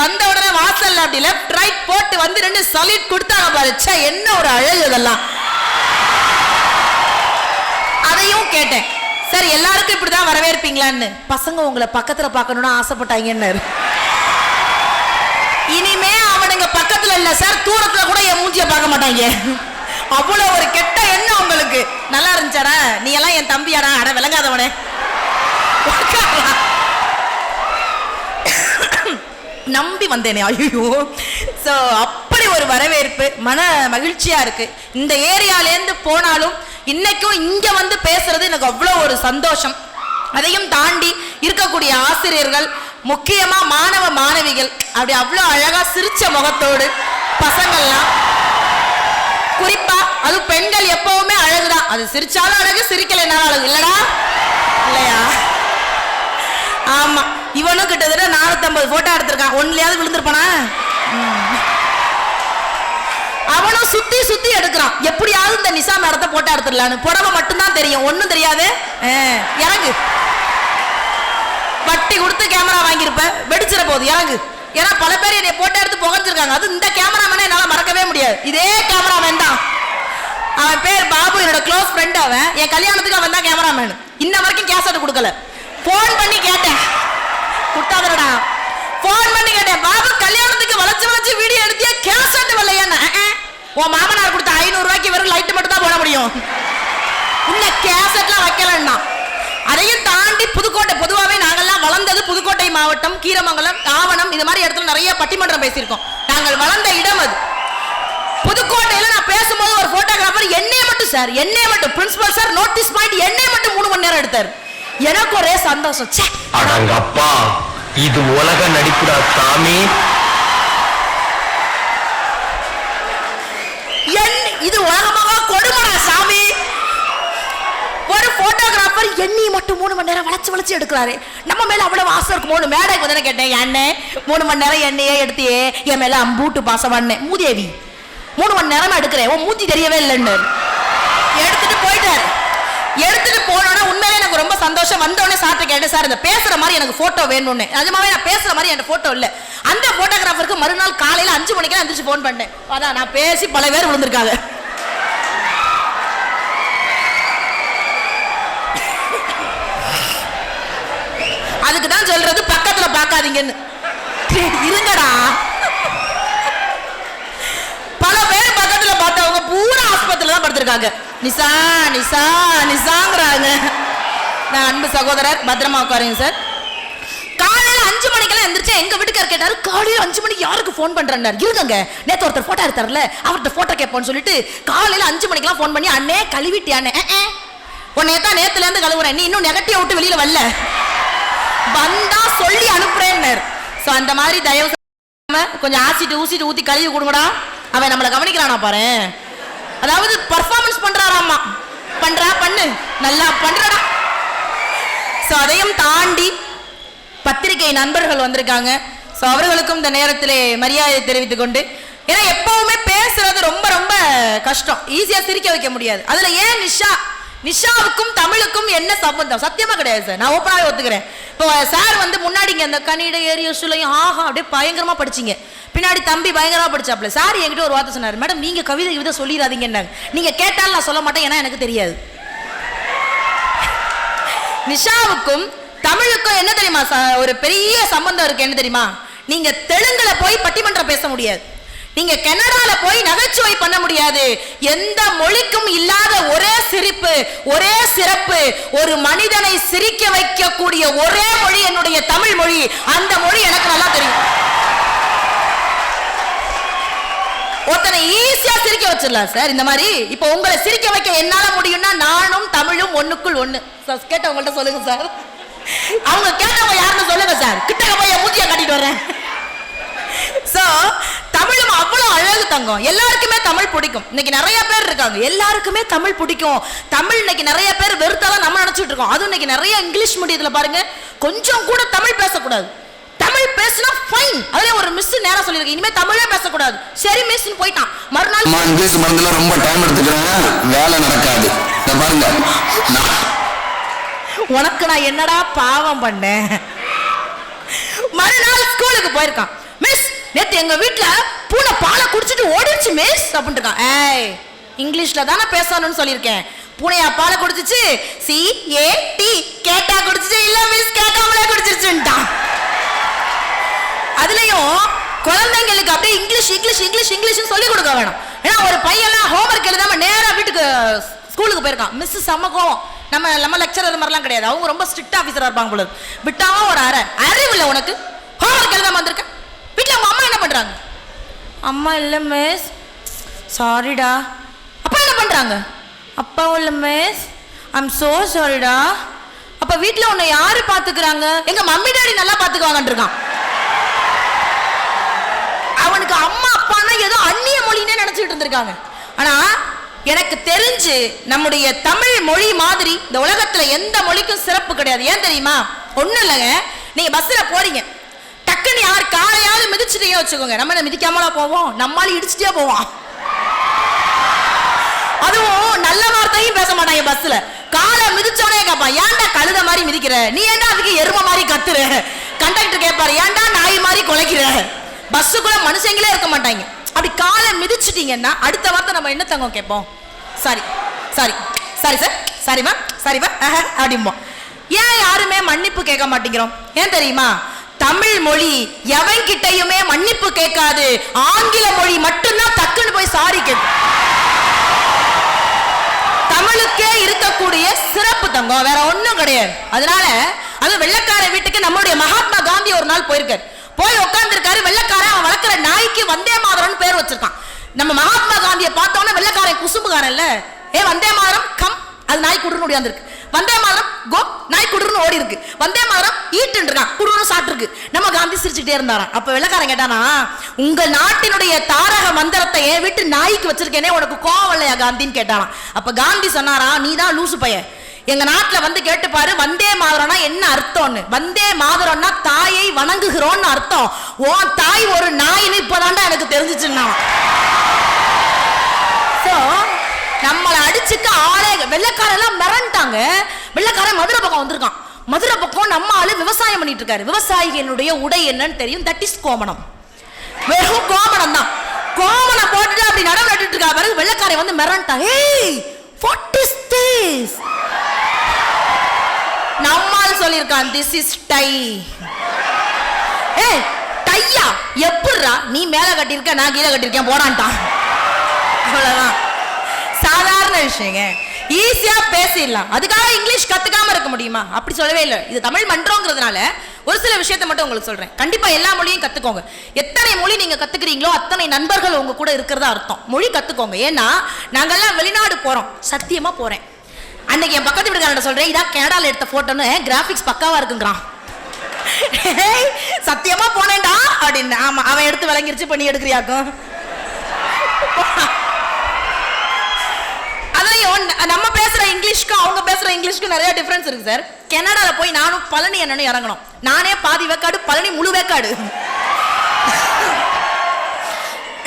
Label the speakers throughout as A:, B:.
A: வந்த உடனே வாசல்ல அப்படி லெஃப்ட் ரைட் போட்டு வந்து ரெண்டு சல்யூட் கொடுத்தாங்க பாரு. ச்சே, என்ன ஒரு அழகு இதெல்லாம். அதையும் கேட்டேன், சரி எல்லாருக்கும் இப்படிதான் வரவேற்பீங்களான்னு. பசங்க உங்களை பக்கத்துல பார்க்கணும்னு ஆசைப்பட்டாங்கன்னு. இனிமே அவனுங்க பக்கத்துல இல்ல சார், தூரத்துல கூட என் மூஞ்சிய பார்க்க மாட்டாங்க. அவ்வளவு ஒரு கெட்ட எண்ணம் உங்களுக்கு. நல்லா இருந்துச்சாரா? நீ எல்லாம் என் தம்பியாடா? அட விளங்காதவனே. நம்பி வந்தேனே, ஐயோ. சோ அப்படி ஒரு வரவேற்பு, மன மகிழ்ச்சியா இருக்கு. இந்த ஏரியாலேருந்து போனாலும் இன்னைக்கும் இங்க வந்து பேசுறது எனக்கு அவ்வளோ ஒரு சந்தோஷம். அதையும் தாண்டி இருக்கக்கூடிய ஆசிரியர்கள், முக்கியமா மாணவ மாணவிகள், அப்படி அவ்வளோ அழகா சிரிச்ச முகத்தோடு பசங்கள்லாம், குறிப்பா அது பெண்கள் எப்பவுமே அழகுதான். அது சிரிச்சாலும் அழகு, சிரிக்கலைனாலும் அழகு இல்லடா, இல்லையா? ஆமா, இவனும் கிட்டத்தட்ட 450 போட்டோ எடுத்திருக்கான். ஒன்னுலயாவது விழுந்திருப்பானா? அவனும் சுத்தி சுத்தி எடுக்கிறான், எப்படியாவது இந்த நிசா மேடத்தை போட்டோ எடுத்துடலான்னு. புடவை மட்டும்தான் தெரியும், ஒன்னும் தெரியாது. இறங்கு, வட்டி கொடுத்து கேமரா வாங்கியிருப்ப, வெடிச்சிட போகுது, இறங்கு. ஏன்னா பல பேர் என்னை போட்டோ எடுத்து புகஞ்சிருக்காங்க. அது இந்த கேமராமேனை என்னால மறக்கவே முடியாது. இதே கேமராமேன் தான், அவன் பேர் பாபு, என்னோட க்ளோஸ் ஃப்ரெண்ட். அவன் என் கல்யாணத்துக்கு அவன் தான் கேமராமேன். இன்ன வரைக்கும் கேசட் கொடுக்கல. போன் பண்ணி கேட்டேன், குட்டாதரடா. போன் பண்ணி கேட்டேன், பாபு கல்யாணத்துக்கு வளைச்சு வளைச்சு வீடியோ எடுத்தியா, கேசட் வரலையா? உன் மாமனார் கொடுத்த 500 ரூபாய்க்கு வெறும் லைட் மட்டும் தான் போட முடியும், இன்னும் கேசட்லாம் வைக்கலன்னா. அதையும் தாண்டி புதுக்கோட்டை, பொதுவாகவே நாங்கள்லாம் வளர்ந்தது புதுக்கோட்டை மாவட்டம், கீரமங்கலம், ஆவணம், இது மாதிரி இடத்துல நிறைய பட்டிமன்றம் பேசியிருக்கோம். நாங்கள் வளர்ந்த இடம் அது. புதுக்கோட்டையில நான் பேசும்போது ஒரு போட்டோகிராஃபர் என்னைய மட்டும் சார், என்னைய மட்டும் பிரின்சிபல் சார் நோட்டீஸ் பாயிண்ட் என்னைய மட்டும் 3 மணி நேரம் எடுத்தார். எனக்கு ஒரே சந்தோஷம்.
B: அடங்கப்பா, இது உலக நடிப்புடா சாமி.
A: இது உலகமாக கொடுமடா சாமி. ஒரு போட்டோகிராஃபர் என்னைய மட்டும் 3 மணி நேரம் வளைச்சு வளைச்சு எடுக்கிறாரு. நம்ம மேல அவ்வளவு ஆசை இருக்குமோன்னு மேடைக்கு வந்து கேட்டேன், என்ன 3 மணி நேரம் என்னையே எடுத்தியே, என் மேல அம்பூட்டு பாசம் பண்ணேன். மூதேவி, 3 மணி நேரம் எடுக்கிறேன், உன் மூஞ்சி தெரியவே இல்லைன்னு எடுத்துட்டு போயிட்டாரு. எடுத்துட்டு போனோன்னா உண்மையிலே எனக்கு ரொம்ப சந்தோஷம். வந்தோடனே சார்ட்ட கேட்டேன், சார் இந்த பேசுற மாதிரி எனக்கு போட்டோ வேணும்னு. நிஜமாவே நான் பேசுற மாதிரி என் போட்டோ இல்லை. அந்த போட்டோகிராஃபருக்கு மறுநாள் காலையில 5 மணிக்கு எந்திரிச்சு போன் பண்ணேன். அதான் நான் பேசி பல பேர் விழுந்திருக்காங்க. அதுக்கு தான் சொல்றது பக்கத்துல பார்க்காதீங்கன்னு. இருங்கடா, பல பேர் பக்கத்துல பார்த்தவங்க பூரா ஆஸ்பத்திரியில தான் படுத்திருக்காங்க. நிசா நிசா நிசாங்கிறாங்க. நான் அன்பு சகோதரர், பத்திரமா உட்காருங்க சார். காலையில 5 மணிக்கெல்லாம் எந்திரிச்சு எங்க வீட்டுக்காரர் கேட்டாரு, காலையில 5 மணிக்கு யாருக்கு போன் பண்றாரு? இருங்க, நேத்து ஒருத்தர் போட்டோ எடுத்தாருல, அவர்கிட்ட போட்டோ கேட்போன்னு சொல்லிட்டு காலையில 5 மணிக்கெல்லாம் போன் பண்ணி, அண்ணே கழுவிட்டியானே, உன்னைய தான் நேத்துல இருந்து கழுவுறேன், நீ இன்னும் நெகட்டிவ் விட்டு வெளியில வரல, வந்தா சொல்லி அனுப்புறேன்னு. சோ அந்த மாதிரி தயவு கொஞ்சம் ஆசிட்டு ஊசிட்டு ஊத்தி கழுவி கொடுங்கடா. அவன் நம்மளை கவனிக்கிறானா பாரு. அதாவது பர்ஃபார்மன்ஸ் பண்றாராமா. பண்றா, பண்ணு, நல்லா பண்றடா. சோ அதையும் தாண்டி பத்திரிகை நண்பர்கள் வந்திருக்காங்க. சோ அவர்களுக்கும் இந்த நேரத்திலே மரியாதை தெரிவித்துக் கொண்டு, ஏன்னா எப்பவுமே பேசுறது ரொம்ப ரொம்ப கஷ்டம், ஈஸியா சிரிக்க வைக்க முடியாது. அதுல ஏன் நிஷாவுக்கும் தமிழுக்கும் என்ன சம்பந்தம்? சத்தியமா கிடையாது சார், நான் ஓப்பனாவே ஒத்துக்கிறேன். இப்போ சார் வந்து முன்னாடி இங்க அந்த கணித ஏரிய சுலையும் ஆஹா அப்படியே பயங்கரமா படிச்சிங்க, பின்னாடி தம்பி பயங்கரமா படிச்சாப்ல. சார் என்கிட்ட ஒரு வார்த்தை சொன்னார், மேடம் நீங்க கவிதை இதை சொல்லிடாதீங்கன்னாங்க. நீங்க கேட்டாலும் நான் சொல்ல மாட்டேன், ஏன்னா எனக்கு தெரியாது. நிஷாவுக்கும் தமிழுக்கும் என்ன தெரியுமா ஒரு பெரிய சம்பந்தம் இருக்கு? என்ன தெரியுமா? நீங்க தெலுங்குல போய் பட்டிமன்றம் பேச முடியாது, நீங்க கனடால போய் நகைச்சுவை பண்ண முடியாது. எந்த மொழிக்கும் இல்லாத ஒரே சிரிப்பு, ஒரே சிறப்பு, ஒரு மனிதனை சிரிக்க வைக்கக்கூடிய ஒரே மொழி என்னுடைய தமிழ் மொழி. அந்த மொழி எனக்கு நல்லா தெரியும். ஒருத்தனை ஈஸியா சிரிக்க வச்சிடலாம் சார். இந்த மாதிரி இப்ப உங்களை சிரிக்க வைக்க என்னால முடியும்னா நானும் தமிழும் ஒண்ணுக்குள் ஒண்ணு. கேட்டவங்கள்ட்ட சொல்லுங்க சார், அவங்க கேட்டவங்க யாருன்னு சொல்லுங்க சார், கிட்ட போய் மூஞ்சியா காட்டிட்டு வர்றேன். சோ தமிழும் அவ்வளவு அழகு தங்கம். எல்லாருக்குமே தமிழ் பிடிக்கும். இன்னைக்கு நிறைய பேர் இருக்காங்க, எல்லாருக்குமே தமிழ் பிடிக்கும். தமிழ் இன்னைக்கு நிறைய பேர் வெறுத்தாதான் நம்ம நினைச்சிட்டு இருக்கோம். அதுவும் இன்னைக்கு நிறைய இங்கிலீஷ் மீடியத்துல பாருங்க, கொஞ்சம் கூட தமிழ் பேசக்கூடாது. தமிழ் பேசினா ஃபைன். அதுல ஒரு மிஸ் நேரா சொல்லிருக்கு, இனிமே தமிழே பேசக்கூடாது. சரி மிஸ் போயிட்டான். மறுநாள்
C: இங்கிலீஷ் மருந்துல ரொம்ப டைம் எடுத்துக்கிறேன், வேலை நடக்காது. பாருங்க,
A: உனக்கு நான் என்னடா பாவம் பண்ணேன்? மறுநாள் ஸ்கூலுக்கு போயிருக்கான். மிஸ், நேத்து எங்க வீட்டுல பூனை பாலை குடிச்சிட்டு ஓடிடுச்சு மிஸ் அப்படின்ட்டு இருக்கான். ஏய், இங்கிலீஷ்ல தானே பேசணும்னு சொல்லியிருக்கேன். பூனையா பாலை குடிச்சிச்சு? CAT, கேட்டா குடிச்சிச்சு? இல்ல மிஸ், கேட்காமலே குடிச்சிருச்சுட்டான். அதுலயும் குழந்தைங்களுக்கு அப்படியே இங்கிலீஷ் இங்கிலீஷ் இங்கிலீஷ் இங்கிலீஷ் சொல்லி கொடுக்க வேணும். ஏன்னா ஒரு பையன் ஹோம்ஒர்க் எழுதாம நேரா வீட்டுக்கு ஸ்கூலுக்கு போயிருக்கான். மிஸ் சமகம். நம்ம லெக்சரர் மாதிரிலாம் கிடையாது, அவங்க ரொம்ப ஸ்ட்ரிக்ட் ஆஃபீஸரா இருப்பாங்க போல. விட்டாவும் ஒரு அறிவு இல்லை உனக்கு, ஹோம்ஒர்க் எழுதாம வந்திருக்க. வீட்டில் உங்க அம்மா என்ன பண்றாங்க? அம்மா இல்லை மிஸ். சாரிடா. அப்பா என்ன பண்றாங்க? அப்பாவும் இல்லை மிஸ். ஐம் சோ சாரிடா. அப்ப வீட்டில் உன்னை யாரு பாத்துக்கிறாங்க? எங்க மம்மி டாடி நல்லா பாத்துக்குவாங்கன்னு இருக்கான். அவனுக்கு அம்மா அப்பான்னா ஏதோ அந்நிய மொழின்னே நினைச்சிட்டு இருந்திருக்காங்க. ஆனா எனக்கு தெரிஞ்சு நம்முடைய தமிழ் மொழி மாதிரி இந்த உலகத்துல எந்த மொழிக்கும் சிறப்பு கிடையாது. ஏன் தெரியுமா? ஒண்ணும் இல்லைங்க, நீங்க பஸ்ல போறீங்க, டக்குன்னு யார் காலையாவது மிதிச்சுட்டே வச்சுக்கோங்க, நம்ம மிதிக்காமலா போவோம், நம்மளால இடிச்சுட்டே போவோம். அதுவும் நல்ல வார்த்தையும் பேச மாட்டாங்க பஸ்ல. காலை மிதிச்சோடனே கேட்பான், ஏன்டா கழுத மாதிரி மிதிக்கிற, நீ ஏன்டா அதுக்கு எரும மாதிரி கத்துற. கண்டக்டர் கேட்பாரு, ஏன்டா நாய் மாதிரி குலைக்கிற. பஸ்ஸுக்குள்ள மனுஷங்களே இருக்க மாட்டாங்க. அப்படி காலை மிதிச்சிட்டீங்கன்னா அடுத்த வார்த்தை நம்ம என்ன தங்கம் கேட்போம்? Sorry sorry sorry sir, sorry ma'am, sorry ma'am அப்படிம்போம். ஏன் யாருமே மன்னிப்பு கேட்க மாட்டேங்கிறோம்? ஏன் தெரியுமா? தமிழ் மொழி எவன்கிட்டையுமே மன்னிப்பு கேட்காது. ஆங்கில மொழி மட்டும்தான் டக்குன்னு போய் சாரி கேட்கும். தமிழுக்கே இருக்கக்கூடிய சிறப்பு தங்கம் வேற ஒண்ணும் கிடையாது. அதனால அது வெள்ளக்கார வீட்டுக்கு நம்மளுடைய மகாத்மா காந்தி ஒரு நாள் போயிருக்காரு. போய் உட்கார்ந்து இருக்காரு. வெள்ளக்காரன் அவன் வளர்க்கிற நாய்க்கு வந்தே மாதரன் பேர் வச்சிருக்கான். நம்ம மகாத்மா காந்தியை பார்த்தோன்னா வெள்ளக்காரன் குசும்புக்காரன் இல்ல, வந்தே மாதரம் கம், அது நாய் குடுன்னு ஓடியாந்துருக்கு. வந்தே மாதரம் கோ, நாய் குடுன்னு ஓடி இருக்கு. வந்தே மாதரம் ஈட்டுன்னு இருக்கான், குடுன்னு சாப்பிட்டு இருக்கு. நம்ம காந்தி சிரிச்சுட்டே இருந்தாராம். அப்ப வெள்ளக்காரன் கேட்டானா, உங்க நாட்டினுடைய தாரக மந்திரத்தை என் வீட்டு நாய்க்கு வச்சிருக்கேனே, உனக்கு கோவம் இல்லையா காந்தின்னு கேட்டானா. அப்ப காந்தி சொன்னாரா, நீ தான் லூசு பையன், எங்க நாட்டுல வந்து கேட்டு பாரு, வந்தே மாதரம்னா என்ன அர்த்தம்னு. வந்தே மாதரம்னா தாயை வணங்குகிறோம்னு அர்த்தம். ஓ தாய் ஒரு நாயின்னு இப்பதான்டா எனக்கு தெரிஞ்சிச்சுன்னா. நம்மளை அடிச்சுக்க ஆளே. வெள்ளக்காரெல்லாம் மிரண்டாங்க. வெள்ளக்காரன் மதுரை பக்கம் வந்திருக்கான். மதுரை பக்கம் நம்ம ஆளு விவசாயம் பண்ணிட்டு இருக்காரு. விவசாயிகளுடைய உடை என்னன்னு தெரியும்? தட் இஸ் கோமணம். வெறும் கோமணம் தான். கோமணம் போட்டுட்டு அப்படி நடவு நட்டுட்டு இருக்கா பாரு. வெள்ளக்காரை வந்து மிரண்டாங்க. ஏய், வாட் இஸ் திஸ்? நம்மால் சொல்லியிருக்கான், திஸ் இஸ் டை. ஏய், டையா? எப்படிரா? நீ மேல கட்டியிருக்க, நான் கீழே கட்டியிருக்கேன், போடான்ட்டான். அவ்வளவுதான். சாதாரண விஷயங்க, ஈஸியா பேசிடலாம். அதுக்காக இங்கிலீஷ் கத்துக்காம இருக்க முடியுமா? அப்படி சொல்லவே இல்லை. இது தமிழ் மன்றம்ங்கிறதுனால ஒரு சில விஷயத்தை மட்டும் உங்களுக்கு சொல்றேன். கண்டிப்பா எல்லா மொழியும் கத்துக்கோங்க. எத்தனை மொழி நீங்க கத்துக்கிறீங்களோ அத்தனை நண்பர்கள் உங்க கூட இருக்கிறதா அர்த்தம். மொழி கத்துக்கோங்க. ஏன்னா நாங்கெல்லாம் வெளிநாடு போறோம். சத்தியமா போறேன். அன்னைக்கு என் பக்கத்து வீட்டுக்காரன் சொல்றேன், இதான் கனடால எடுத்த போட்டோன்னு, கிராபிக்ஸ் பக்காவா இருக்குங்கிறான். சத்தியமா போனேன்டா அப்படின்னு. ஆமா, அவன் எடுத்து விளங்கிருச்சு, பண்ணி எடுக்கிறியாக்கும். நம்ம பேசுற இங்கிலீஷ்க்கு அவங்க பேசுற இங்கிலீஷ்க்கு நிறைய டிஃபரன்ஸ் இருக்கு சார். கனடால போய் நானும் பழனி என்னன்னு இறங்கணும். நானே பாதி வேக்காடு, பழனி முழு வேக்காடு.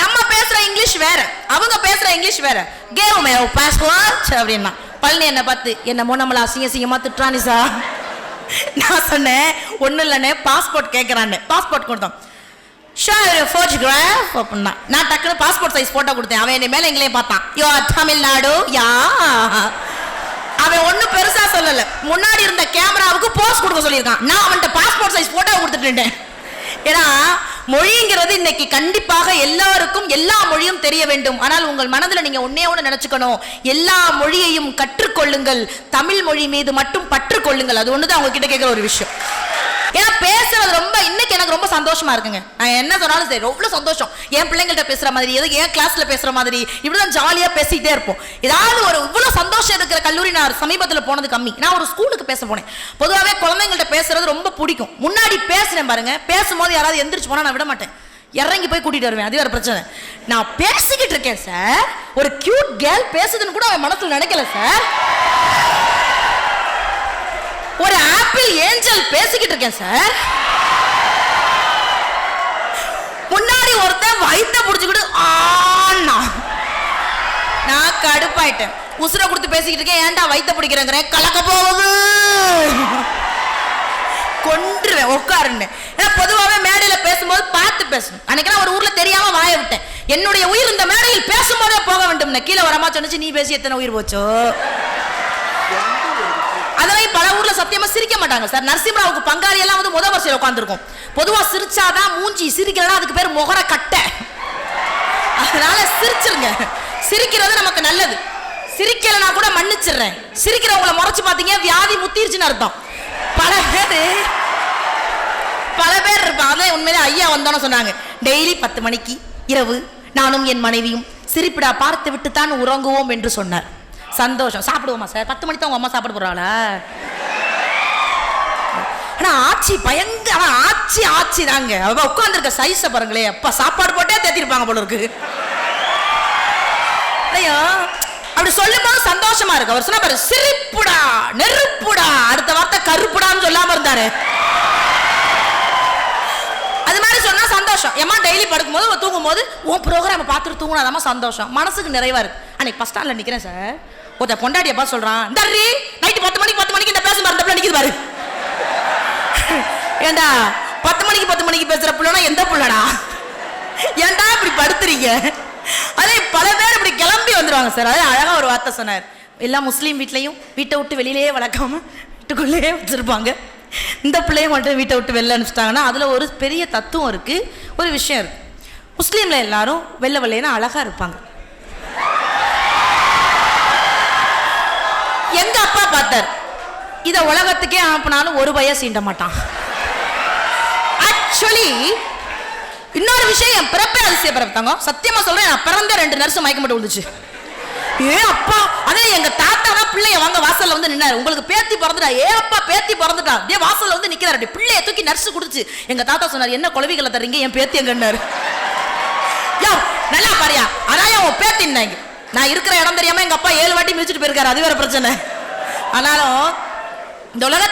A: நம்ம பேசுற இங்கிலீஷ் வேற, அவங்க பேசுற இங்கிலீஷ் வேற. கேவ் மே பாஸ்போர்ட் அப்படின்னா பழனி என்ன பார்த்து என்னமோ நம்மள அசிங்கமா திட்டுறானி சார். நான் சொன்னேன், ஒன்னும் இல்லைன்னு பாஸ்போர்ட் கேட்கறான்னு. பாஸ்போர்ட் கொடுத்தோம். ஃபோட்டோகிராஃப் அப்படின்னா நான் டக்குன்னு பாஸ்போர்ட் சைஸ் போட்டோ கொடுத்தேன். அவன் என்ன மேல எங்களையும் பார்த்தான். யோ தமிழ்நாடு யா. அவன் ஒன்னும் பெருசா சொல்லல. முன்னாடி இருந்த கேமராவுக்கு போஸ் கொடுக்க சொல்லியிருக்கான். நான் அவன்கிட்ட பாஸ்போர்ட் சைஸ் போட்டோ கொடுத்துட்டேன். ஏன்னா மொழிங்கிறது இன்னைக்கு கண்டிப்பாக எல்லாருக்கும் எல்லா மொழியும் தெரிய வேண்டும். ஆனால் உங்கள் மனதில் நீங்க ஒன்னே ஒன்று நினைச்சுக்கணும், எல்லா மொழியையும் கற்றுக்கொள்ளுங்கள், தமிழ் மொழி மீது மட்டும் பற்றுக்கொள்ளுங்கள். அது ஒண்ணுதான் அவங்க கிட்ட கேட்கிற ஒரு விஷயம். ஏன்னா பேசுறது ரொம்ப இன்னைக்கு எனக்கு ரொம்ப சந்தோஷமா இருக்குங்க. நான் என்ன சொன்னாலும் சரி ரொம்ப சந்தோஷம். என் பிள்ளைங்கள்ட்ட பேசுற மாதிரி, ஏதோ என் கிளாஸ்ல பேசுற மாதிரி இப்படிதான் ஜாலியா பேசிட்டே இருப்போம். ஏதாவது ஒரு இவ்வளவு சந்தோஷம் இருக்கிற கல்லூரி நான் சமீபத்தில் போனது கம்மி. நான் ஒரு ஸ்கூலுக்கு பேச போனேன். பொதுவாகவே குழந்தைங்கள்ட்ட பேசுறது ரொம்ப பிடிக்கும். முன்னாடி பேசுறேன் பாருங்க, பேசும்போது யாராவது எந்திரிச்சு போனா நான் விட மாட்டேன், இறங்கி போய் கூட்டிட்டு வருவேன். அது வேற பிரச்சனை. நான் பேசிக்கிட்டு இருக்கேன் சார், ஒரு கியூட் கேர்ள் பேசுதுன்னு கூட அவன் மனசுல நினைக்கல சார். ஒரு ஆப்பிள் ஏஞ்சல் பேசிக்கிட்டு இருக்கேன் சார். முன்னாடி ஒருத்தன் வயித்த புடிச்சுக்கிட்டு ஆனா நான் கடுப்பாயிட்டேன். உசுர கொடுத்து பேசிக்கிட்டு இருக்கேன். ஏன்டா வயித்த பிடிக்கிறேங்கிற, கலக்க போகுது கொன்றுவேன் உட்காருன்னு. ஏன்னா பொதுவாகவே மேடையில பேசும்போது பார்த்து பேசணும். அன்னைக்கு ஒரு ஊர்ல தெரியாம வாய விட்டேன், என்னுடைய உயிர் இந்த மேடையில் பேசும்போதே போக வேண்டும். கீழே வரமா சொன்னிச்சு, நீ பேசி எத்தனை உயிர் போச்சோ. அதெல்லாம் பல ஊர்ல சத்தியமா சிரிக்க மாட்டாங்க சார். நரசிம்மராவுக்கு பங்காளி எல்லாம் வந்து முதல் வரிசையில் உட்காந்துருக்கும். பொதுவா சிரிச்சாதான் மூஞ்சி, சிரிக்கலாம் அதுக்கு பேர் முகர கட்டை. அதனால சிரிச்சிருங்க, சிரிக்கிறது நமக்கு நல்லது. சிரிக்கலனா கூட மன்னிச்சிடுறேன். சிரிக்கிறவங்களை முறைச்சு பாத்தீங்க வியாதி முத்திருச்சுன்னு அர்த்தம். பல பேர் இருப்பாங்க. அதான் உண்மையிலே ஐயா வந்தோன்னு சொன்னாங்க, டெய்லி 10 மணிக்கு இரவு நானும் என் மனைவியும் சிரிப்பிடா பார்த்து விட்டு தான் உறங்குவோம் என்று சொன்னார். சந்தோஷம். சாப்பிடுவோமா சார்? 10 மணிக்கு தான் உங்க அம்மா சாப்பிட போறாளா? ஆனா ஆட்சி பயங்கர ஆட்சி தாங்க. அவ உட்கார்ந்துருக்க சைஸ பாருங்களே, அப்பா சாப்பாடு போட்டே தேத்திருப்பாங்க போல இருக்கு. ஐயோ அப்படி சொல்லும் போது சந்தோஷமா இருக்கு. அவர் சொன்ன பாரு, சிரிப்புடா நெருப்புடா, அடுத்த வார்த்தை கருப்புடான்னு சொல்லாம இருந்தாரு. அது மாதிரி சொன்னா சந்தோஷம். ஏமா டெய்லி படுக்கும் போது தூங்கும் போது உன் ப்ரோக்ராம் பார்த்துட்டு தூங்கினாதாம சந்தோஷம், மனசுக்கு நிறைவா இருக்கு. அன்னைக்கு பஸ் ஸ்டாண்ட்ல நிக்கிறேன் சார், ஒருத்த பொண்டாடிய பார்த்து சொல்றான், தர்ரி நைட்டு 10 மணிக்கு இந்த பேச மறந்தப்பல நிக்குது பாரு. ஏண்டா 10 மணிக்கு பேசுற புள்ளனா எந்த புள்ளடா? ஏண்டா இப்படி படுத்துறீங்க? அதே பல பேர் இப்படி கிளம்பி வந்துருவாங்க சார். அதே அழகா ஒரு வார்த்தை சொன்னார், எல்லா முஸ்லீம் வீட்லையும் வீட்டை விட்டு வெளியிலேயே வளர்க்காம வீட்டுக்குள்ளேயே வச்சிருப்பாங்க. இந்த பிள்ளையும் மட்டும் வீட்டை விட்டு வெளில அனுப்பிச்சிட்டாங்கன்னா அதுல ஒரு பெரிய தத்துவம் இருக்கு, ஒரு விஷயம் இருக்கு. முஸ்லீம்ல எல்லாரும் வெள்ளை வெள்ளைன்னு அழகா இருப்பாங்க. எங்க அப்பா பார்த்தார், இத உலகத்துக்கே அனுப்பினாலும் ஒரு பைய சீண்ட மாட்டான். ஆக்சுவலி இன்னொரு விஷயம், பிறப்பே அதிசய பிறப்பாங்க. சத்தியமா சொல்றேன், நான் பிறந்த 2 நர்ஸ் மயக்க மட்டும் விழுந்துச்சு. ஏ அப்பா, அதே எங்க தாத்தா தான் பிள்ளைய வாங்க வாசல்ல வந்து நின்னாரு, உங்களுக்கு பேத்தி பிறந்துட்டா. ஏ அப்பா பேத்தி பிறந்துட்டா, அப்படியே வாசல்ல வந்து நிக்கிறாரு. அப்படி பிள்ளைய தூக்கி நர்ஸ் குடிச்சு எங்க தாத்தா சொன்னார், என்ன குழவிகளை தர்றீங்க, என் பேத்தி எங்கன்னாரு. யோ நல்லா பாரியா, அதான் உன் பேத்தின்னாங்க. நான் இருக்கிற இடம் தெரியாம எங்க அப்பா 7 வாட்டி மிதிச்சுட்டு போயிருக்காரு, அது வேற பிரச்சனை. ஆனாலும் இந்த உலக